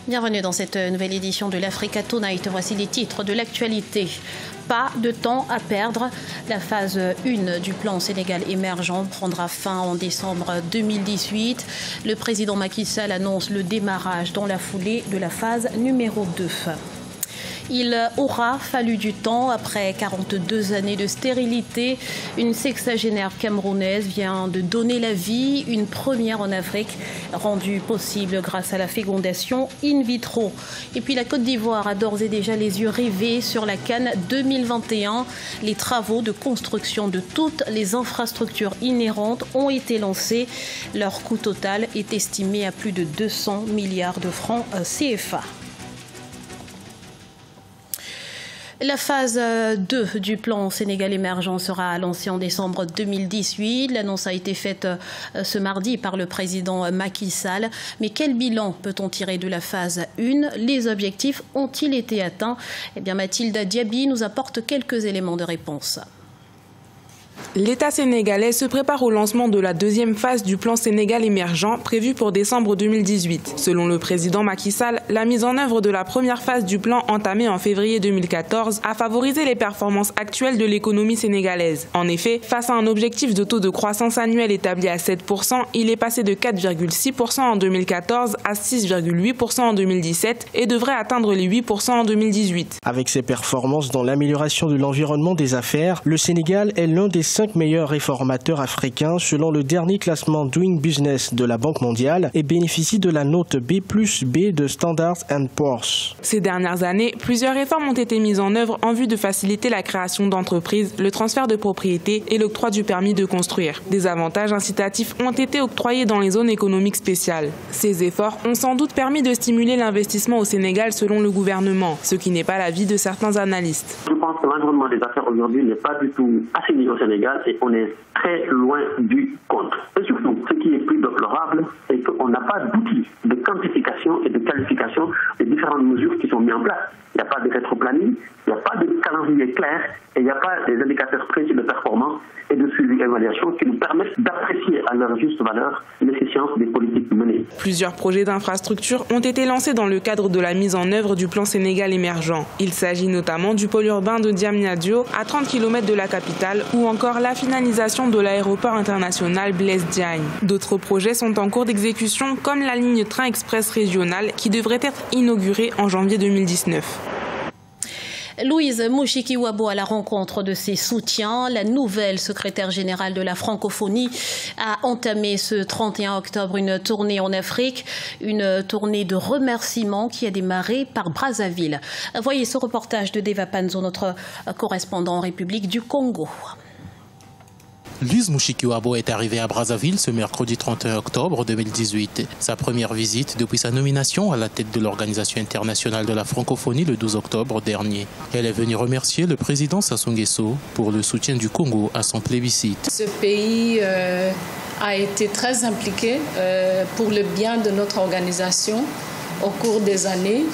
Bienvenue dans cette nouvelle édition de l'Africa Tonight. Voici les titres de l'actualité. Pas de temps à perdre. La phase 1 du plan Sénégal émergent prendra fin en décembre 2018. Le président Macky Sall annonce le démarrage dans la foulée de la phase numéro 2. Il aura fallu du temps. Après 42 années de stérilité, une sexagénaire camerounaise vient de donner la vie, une première en Afrique, rendue possible grâce à la fécondation in vitro. Et puis la Côte d'Ivoire a d'ores et déjà les yeux rivés sur la CAN 2021. Les travaux de construction de toutes les infrastructures inhérentes ont été lancés. Leur coût total est estimé à plus de 200 milliards de francs CFA. La phase 2 du plan Sénégal émergent sera lancée en décembre 2018. L'annonce a été faite ce mardi par le président Macky Sall. Mais quel bilan peut-on tirer de la phase 1 ? Les objectifs ont-ils été atteints ? Eh bien, Mathilda Diaby nous apporte quelques éléments de réponse. L'État sénégalais se prépare au lancement de la deuxième phase du plan Sénégal émergent prévu pour décembre 2018. Selon le président Macky Sall, la mise en œuvre de la première phase du plan entamée en février 2014 a favorisé les performances actuelles de l'économie sénégalaise. En effet, face à un objectif de taux de croissance annuel établi à 7%, il est passé de 4,6% en 2014 à 6,8% en 2017 et devrait atteindre les 8% en 2018. Avec ses performances dans l'amélioration de l'environnement des affaires, le Sénégal est l'un des 5 meilleurs réformateurs africains selon le dernier classement Doing Business de la Banque mondiale et bénéficie de la note B+B de Standard & Poor's. Ces dernières années, plusieurs réformes ont été mises en œuvre en vue de faciliter la création d'entreprises, le transfert de propriété et l'octroi du permis de construire. Des avantages incitatifs ont été octroyés dans les zones économiques spéciales. Ces efforts ont sans doute permis de stimuler l'investissement au Sénégal selon le gouvernement, ce qui n'est pas l'avis de certains analystes. Je pense que l'environnement des affaires aujourd'hui n'est pas du tout assaini au Sénégal. Et on est très loin du compte. Et surtout, ce qui est plus déplorable, c'est qu'on n'a pas d'outils de quantification et de qualification des différentes mesures qui sont mises en place. Il n'y a pas de rétroplanning, il n'y a pas de calendrier clair et il n'y a pas des indicateurs précis de performance et de suivi d'évaluation qui nous permettent d'apprécier à leur juste valeur l'efficience des politiques menées. Plusieurs projets d'infrastructures ont été lancés dans le cadre de la mise en œuvre du plan Sénégal émergent. Il s'agit notamment du pôle urbain de Diamniadio, à 30 km de la capitale, ou encore la finalisation de l'aéroport international Blaise Diagne. D'autres projets sont en cours d'exécution, comme la ligne train express régionale qui devrait être inaugurée en janvier 2019. Louise Mushikiwabo à la rencontre de ses soutiens. La nouvelle secrétaire générale de la francophonie a entamé ce 31 octobre une tournée en Afrique, une tournée de remerciements qui a démarré par Brazzaville. Voyez ce reportage de Deva Panzo, notre correspondant en République du Congo. Louise Mushikiwabo est arrivée à Brazzaville ce mercredi 31 octobre 2018. Sa première visite depuis sa nomination à la tête de l'Organisation internationale de la francophonie le 12 octobre dernier. Elle est venue remercier le président Sassou Nguesso pour le soutien du Congo à son plébiscite. Ce pays a été très impliqué pour le bien de notre organisation au cours des années.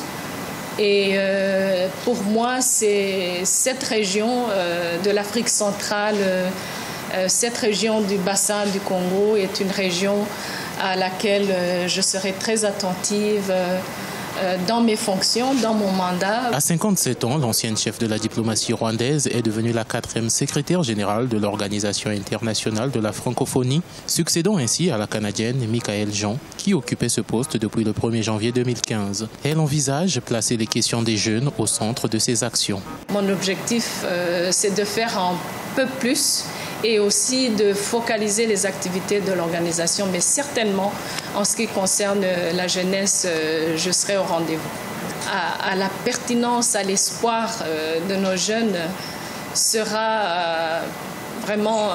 Et pour moi, c'est cette région de l'Afrique centrale, cette région du bassin du Congo est une région à laquelle je serai très attentive dans mes fonctions, dans mon mandat. À 57 ans, l'ancienne chef de la diplomatie rwandaise est devenue la 4e secrétaire générale de l'Organisation internationale de la francophonie, succédant ainsi à la Canadienne Michaëlle Jean, qui occupait ce poste depuis le 1er janvier 2015. Elle envisage placer les questions des jeunes au centre de ses actions. Mon objectif, c'est de faire un peu plus et aussi de focaliser les activités de l'organisation, mais certainement en ce qui concerne la jeunesse, je serai au rendez-vous. À la pertinence, à l'espoir de nos jeunes sera vraiment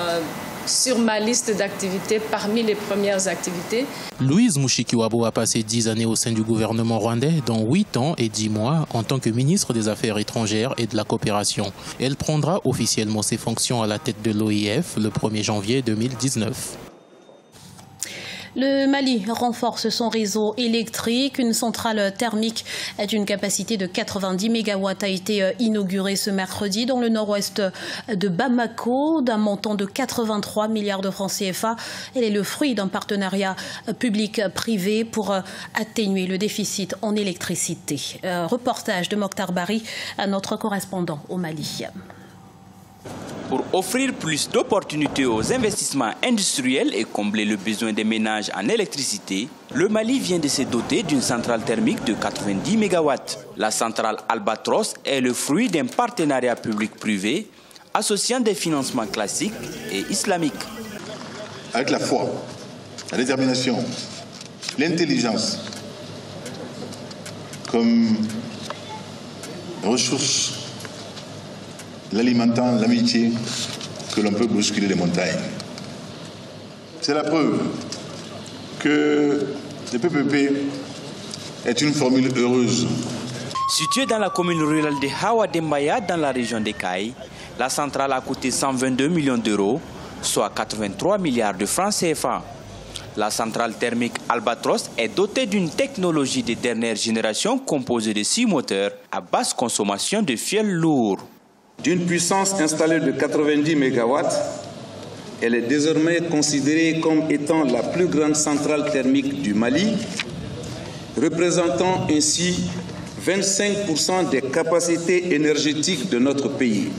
sur ma liste d'activités, parmi les premières activités. Louise Mushikiwabo a passé 10 années au sein du gouvernement rwandais, dont 8 ans et 10 mois en tant que ministre des Affaires étrangères et de la coopération. Elle prendra officiellement ses fonctions à la tête de l'OIF le 1er janvier 2019. Le Mali renforce son réseau électrique. Une centrale thermique d'une capacité de 90 MW a été inaugurée ce mercredi dans le nord-ouest de Bamako, d'un montant de 83 milliards de francs CFA. Elle est le fruit d'un partenariat public-privé pour atténuer le déficit en électricité. Reportage de Mokhtar Bari, notre correspondant au Mali. Pour offrir plus d'opportunités aux investissements industriels et combler le besoin des ménages en électricité, le Mali vient de se doter d'une centrale thermique de 90 MW. La centrale Albatros est le fruit d'un partenariat public-privé associant des financements classiques et islamiques. Avec la foi, la détermination, l'intelligence comme ressource, l'alimentant, l'amitié, que l'on peut bousculer les montagnes. C'est la preuve que le PPP est une formule heureuse. Située dans la commune rurale de Hawa Dembaya, dans la région des Cailles, la centrale a coûté 122 millions d'euros, soit 83 milliards de francs CFA. La centrale thermique Albatros est dotée d'une technologie de dernière génération composée de 6 moteurs à basse consommation de fioul lourd. D'une puissance installée de 90 MW, elle est désormais considérée comme étant la plus grande centrale thermique du Mali, représentant ainsi 25% des capacités énergétiques de notre pays.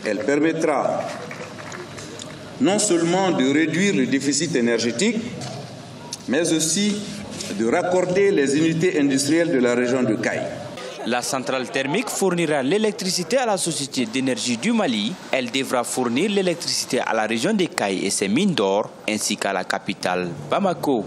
Elle permettra non seulement de réduire le déficit énergétique, mais aussi de raccorder les unités industrielles de la région de Caille. La centrale thermique fournira l'électricité à la Société d'énergie du Mali. Elle devra fournir l'électricité à la région des Cailles et ses mines d'or, ainsi qu'à la capitale Bamako.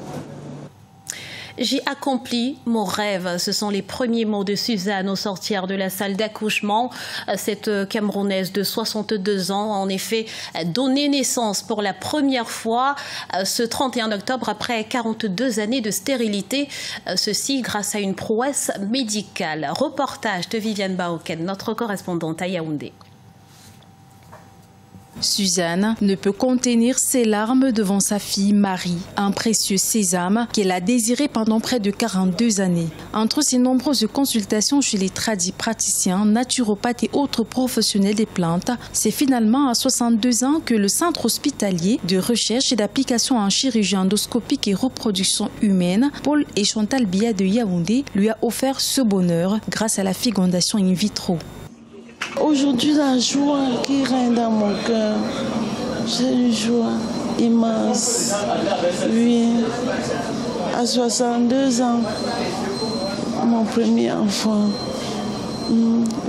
J'ai accompli mon rêve. Ce sont les premiers mots de Suzanne au sortir de la salle d'accouchement. Cette Camerounaise de 62 ans a en effet donné naissance pour la première fois ce 31 octobre après 42 années de stérilité. Ceci grâce à une prouesse médicale. Reportage de Viviane Baoken, notre correspondante à Yaoundé. Suzanne ne peut contenir ses larmes devant sa fille Marie, un précieux sésame qu'elle a désiré pendant près de 42 années. Entre ses nombreuses consultations chez les praticiens, naturopathes et autres professionnels des plantes, c'est finalement à 62 ans que le Centre hospitalier de recherche et d'application en chirurgie endoscopique et reproduction humaine, Paul et Chantal Biya de Yaoundé, lui a offert ce bonheur grâce à la fécondation in vitro. Aujourd'hui, la joie qui règne dans mon cœur, c'est une joie immense. Oui, à 62 ans, mon premier enfant,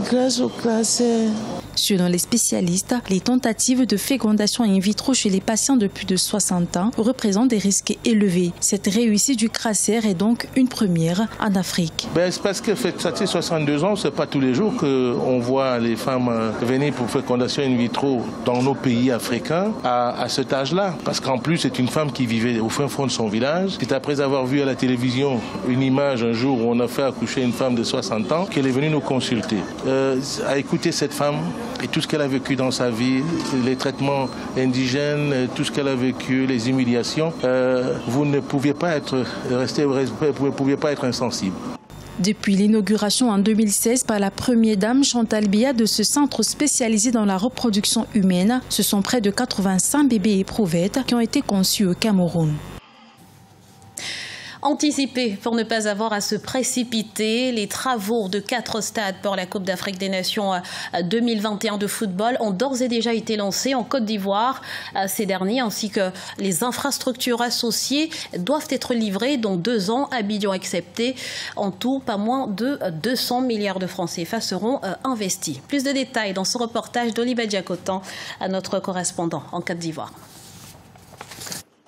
grâce au cancer. Selon les spécialistes, les tentatives de fécondation in vitro chez les patients de plus de 60 ans représentent des risques élevés. Cette réussite du cancer est donc une première en Afrique. C'est parce que ça fait 62 ans, c'est pas tous les jours qu'on voit les femmes venir pour fécondation in vitro dans nos pays africains à cet âge-là. Parce qu'en plus, c'est une femme qui vivait au fin fond de son village. C'est après avoir vu à la télévision une image un jour où on a fait accoucher une femme de 60 ans qu'elle est venue nous consulter. À écouter cette femme et tout ce qu'elle a vécu dans sa vie, les traitements indigènes, tout ce qu'elle a vécu, les humiliations, vous ne pouviez pas être insensible. Depuis l'inauguration en 2016 par la première dame Chantal Biya de ce centre spécialisé dans la reproduction humaine, ce sont près de 85 bébés éprouvettes qui ont été conçus au Cameroun. Anticiper pour ne pas avoir à se précipiter. Les travaux de 4 stades pour la Coupe d'Afrique des Nations 2021 de football ont d'ores et déjà été lancés en Côte d'Ivoire. Ces derniers ainsi que les infrastructures associées doivent être livrés dans 2 ans, Abidjan accepté. En tout, pas moins de 200 milliards de francs CFA seront investis. Plus de détails dans ce reportage d'Oliba Diakotan, à notre correspondant en Côte d'Ivoire.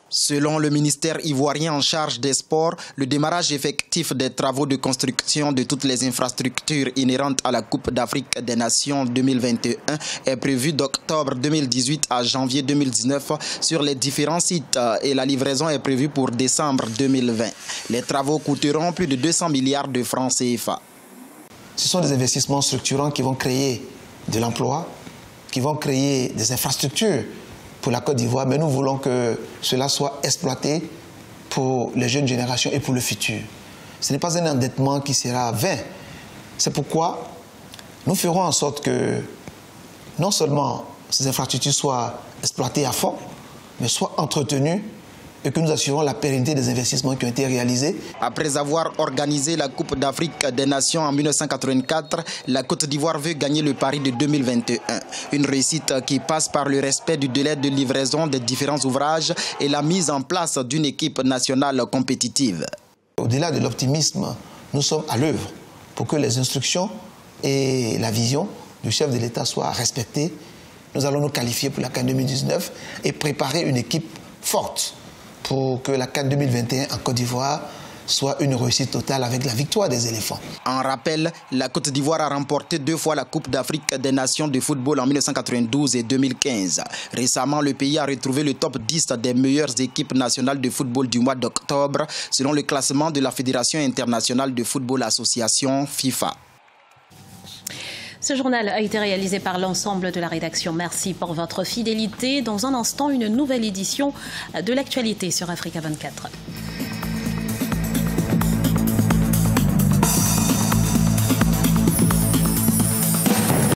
Selon le ministère ivoirien en charge des sports, le démarrage effectif des travaux de construction de toutes les infrastructures inhérentes à la Coupe d'Afrique des Nations 2021 est prévu d'octobre 2018 à janvier 2019 sur les différents sites et la livraison est prévue pour décembre 2020. Les travaux coûteront plus de 200 milliards de francs CFA. Ce sont des investissements structurants qui vont créer de l'emploi, qui vont créer des infrastructures pour la Côte d'Ivoire, mais nous voulons que cela soit exploité pour les jeunes générations et pour le futur. Ce n'est pas un endettement qui sera vain. C'est pourquoi nous ferons en sorte que non seulement ces infrastructures soient exploitées à fond, mais soient entretenues et que nous assurons la pérennité des investissements qui ont été réalisés. Après avoir organisé la Coupe d'Afrique des Nations en 1984, la Côte d'Ivoire veut gagner le pari de 2021. Une réussite qui passe par le respect du délai de livraison des différents ouvrages et la mise en place d'une équipe nationale compétitive. Au-delà de l'optimisme, nous sommes à l'œuvre pour que les instructions et la vision du chef de l'État soient respectées. Nous allons nous qualifier pour la CAN 2019 et préparer une équipe forte pour que la CAN 2021 en Côte d'Ivoire soit une réussite totale avec la victoire des éléphants. En rappel, la Côte d'Ivoire a remporté 2 fois la Coupe d'Afrique des Nations de football en 1992 et 2015. Récemment, le pays a retrouvé le top 10 des meilleures équipes nationales de football du mois d'octobre, selon le classement de la Fédération internationale de football association FIFA. Ce journal a été réalisé par l'ensemble de la rédaction. Merci pour votre fidélité. Dans un instant, une nouvelle édition de l'actualité sur Africa 24.